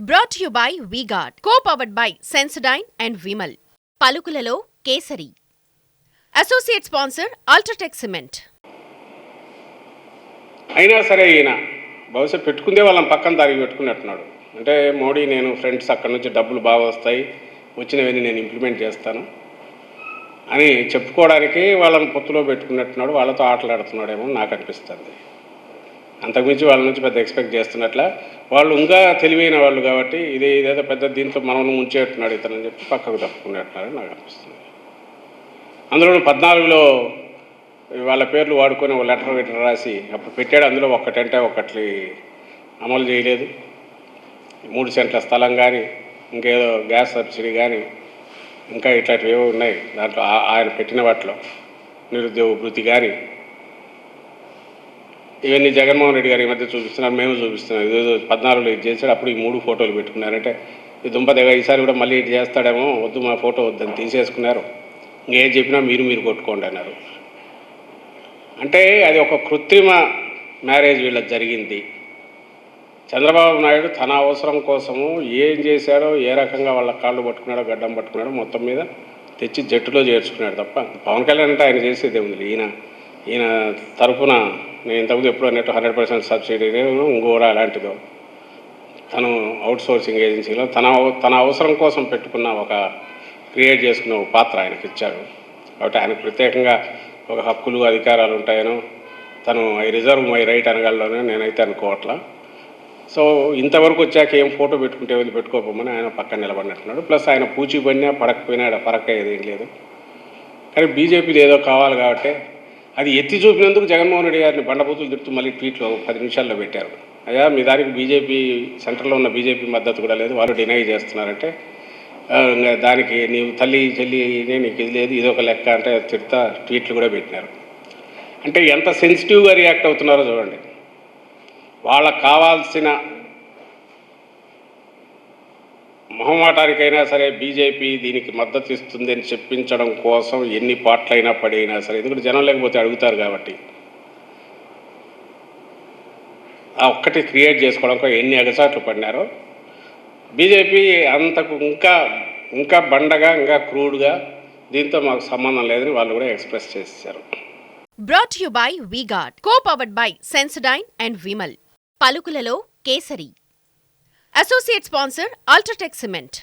Brought to you by V-Guard, co-powered by Sensodyne and Vimal. పలుకులలో కేసరి. Associate sponsor UltraTech cement. అయినా సరే ఈయన బహుశా పెట్టుకుందే వాళ్ళని పక్కన దారికి పెట్టుకున్నట్టున్నాడు. అంటే మోడీ నేను ఫ్రెండ్స్ అక్కడి నుంచి డబ్బులు బాగా వస్తాయి, వచ్చినవన్నీ నేను ఇంప్లిమెంట్ చేస్తాను అని చెప్పుకోవడానికి వాళ్ళని పొత్తులో పెట్టుకున్నట్టున్నాడు. వాళ్ళతో ఆటలాడుతున్నాడేమో నాకు అనిపిస్తుంది. అంతకుమించి వాళ్ళ నుంచి పెద్ద ఎక్స్పెక్ట్ చేస్తున్నట్ల వాళ్ళు ఇంకా తెలివైన వాళ్ళు కాబట్టి ఇదేదో పెద్ద దీంతో మనం ముంచేట్టున్నాడు ఇతనని చెప్పి పక్కకు తప్పుకున్నట్టున్నారని నాకు అనిపిస్తుంది. అందులో 14లో వాళ్ళ పేర్లు వాడుకొని ఒక లెటర్ రాసి అప్పుడు పెట్టాడు. అందులో ఒక్కటంటే ఒకటి అమలు చేయలేదు. 3 సెంట్ల స్థలం కానీ ఇంకేదో గ్యాస్ సబ్సిడీ కానీ ఇంకా ఇట్లాంటివి ఏవో ఉన్నాయి. దాంట్లో ఆయన పెట్టిన వాటిలో నిరుద్యోగ భృతి కానీ ఇవన్నీ జగన్మోహన్ రెడ్డి గారు ఈ మధ్య చూపిస్తున్నారు, మేము చూపిస్తున్నాం. ఏదో 14లో ఇది చేశాడు, అప్పుడు ఈ 3 ఫోటోలు పెట్టుకున్నారంటే ఈ దుంపదగా ఈసారి కూడా మళ్ళీ ఇది చేస్తాడేమో, వద్దు మా ఫోటో వద్దని తీసేసుకున్నారు. ఇంకేం చెప్పినా మీరు కొట్టుకోండి అన్నారు. అంటే అది ఒక కృత్రిమ మ్యారేజ్ వీళ్ళకి జరిగింది. చంద్రబాబు నాయుడు తన అవసరం కోసము ఏం చేశాడో, ఏ రకంగా వాళ్ళ కాళ్ళు పట్టుకున్నాడో, గడ్డం పట్టుకున్నాడో మొత్తం మీద తెచ్చి జట్టులో చేర్చుకున్నాడు తప్ప పవన్ కళ్యాణ్ అంటే ఆయన చేసేది ఉంది. ఈయన తరఫున నేను ఇంతకుముందు ఎప్పుడు అన్నట్టు 100% సబ్సిడీ ఇంకోరా అలాంటిదో తను అవుట్సోర్సింగ్ ఏజెన్సీలో తన అవసరం కోసం పెట్టుకున్న ఒక క్రియేట్ చేసుకున్న ఒక పాత్ర ఆయనకి ఇచ్చాడు. కాబట్టి ఆయనకు ప్రత్యేకంగా ఒక హక్కులు అధికారాలు ఉంటాయనో, తను ఐ రిజర్వ్ మై రైట్ అనగలలోనే నేనైతే అనుకోవట్లా. సో ఇంతవరకు వచ్చాక ఏం ఫోటో పెట్టుకుంటే వెళ్ళి పెట్టుకోకపోమని ఆయన పక్కన నిలబడినట్టున్నాడు. ప్లస్ ఆయన పూచి పడినా పడకపోయినా ఫరక్ అయ్యేది ఏం లేదు. కానీ బీజేపీది ఏదో కావాలి కాబట్టి అది ఎత్తి చూపినందుకు జగన్మోహన్ రెడ్డి గారిని బండబూతులు తిడుతూ మళ్ళీ ట్వీట్లో 10 నిమిషాల్లో పెట్టారు. అయ్యా మీ దానికి బీజేపీ సెంటర్లో ఉన్న బీజేపీ మద్దతు కూడా లేదు, వాళ్ళు డినై చేస్తున్నారంటే దానికి నీవు తల్లి చెల్లి నీకు ఇది లేదు, ఇది ఒక లెక్క అంటే తిడతా ట్వీట్లు కూడా పెట్టినారు. అంటే ఎంత సెన్సిటివ్గా రియాక్ట్ అవుతున్నారో చూడండి. వాళ్ళకు కావాల్సిన మొహమాటానికైనా సరే బీజేపీ దీనికి మద్దతు ఇస్తుంది అని చెప్పించడం కోసం ఎన్ని పాటలైనా పడైనా సరే, ఎందుకంటే జనం లేకపోతే అడుగుతారు కాబట్టి ఆ ఒక్కటి క్రియేట్ చేసుకోవడం ఎన్ని ఎగసాట్లు పడినారో. బీజేపీ అంతకు ఇంకా బండగా ఇంకా క్రూడ్గా దీంతో మాకు సంబంధం లేదని వాళ్ళు కూడా ఎక్స్ప్రెస్ చేశారు. Brought to you by V-Guard, co-powered by Sensodyne and Vimal. పలుకులలో కేసరి. Associate sponsor UltraTech cement.